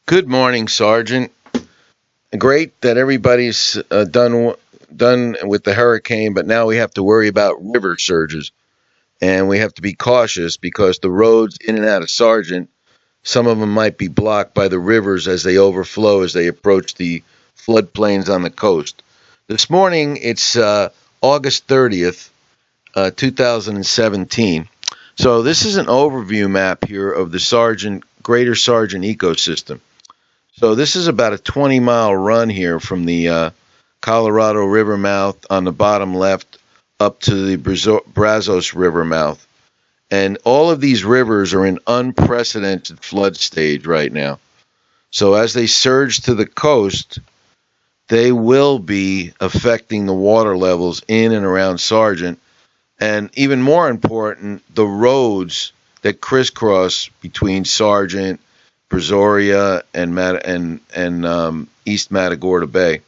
Good morning, Sergeant. Great that everybody's done with the hurricane, but now we have to worry about river surges, and we have to be cautious because the roads in and out of Sargent, some of them might be blocked by the rivers as they overflow as they approach the floodplains on the coast. This morning, it's August 30th, 2017. So this is an overview map here of the Greater Sargent ecosystem. So this is about a 20-mile run here from the Colorado River mouth on the bottom left up to the Brazos River mouth. And all of these rivers are in unprecedented flood stage right now. So as they surge to the coast, they will be affecting the water levels in and around Sargent. And even more important, the roads that crisscross between Sargent, Brazoria, and East Matagorda Bay.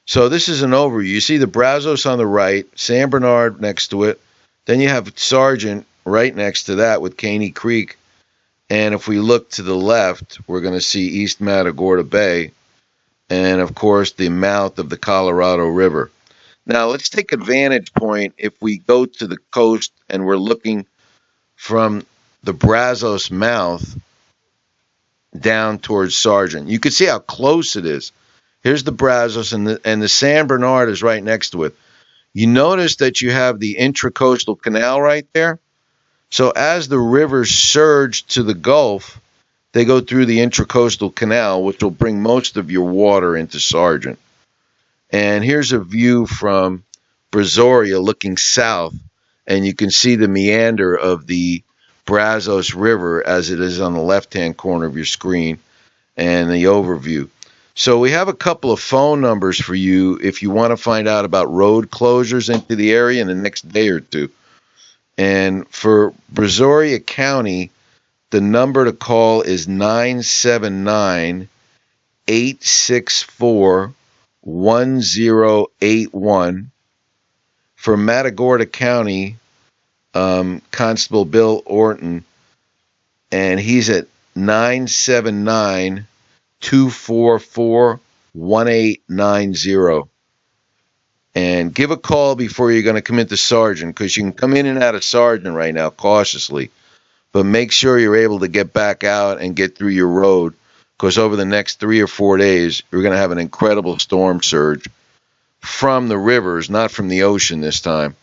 So this is an overview. You see the Brazos on the right, San Bernard next to it. Then you have Sargent right next to that with Caney Creek. And if we look to the left, we're going to see East Matagorda Bay. And, of course, the mouth of the Colorado River. Now, let's take a vantage point if we go to the coast and we're looking from the Brazos mouth down towards Sargent. You can see how close it is. Here's the Brazos, and the San Bernard is right next to it. You notice that you have the intracoastal canal right there. So as the rivers surge to the Gulf, they go through the intracoastal canal, which will bring most of your water into Sargent. And here's a view from Brazoria looking south, and you can see the meander of the Brazos River as it is on the left-hand corner of your screen and the overview. So we have a couple of phone numbers for you if you want to find out about road closures into the area in the next day or two. And for Brazoria County, the number to call is 979-864-1081. For Matagorda County, Constable Bill Orton, and he's at 979-244-1890. And give a call before you're going to come into Sargent, because you can come in and out of Sargent right now cautiously. But make sure you're able to get back out and get through your road, because over the next 3 or 4 days, you're going to have an incredible storm surge from the rivers, not from the ocean this time.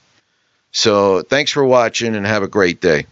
So thanks for watching and have a great day.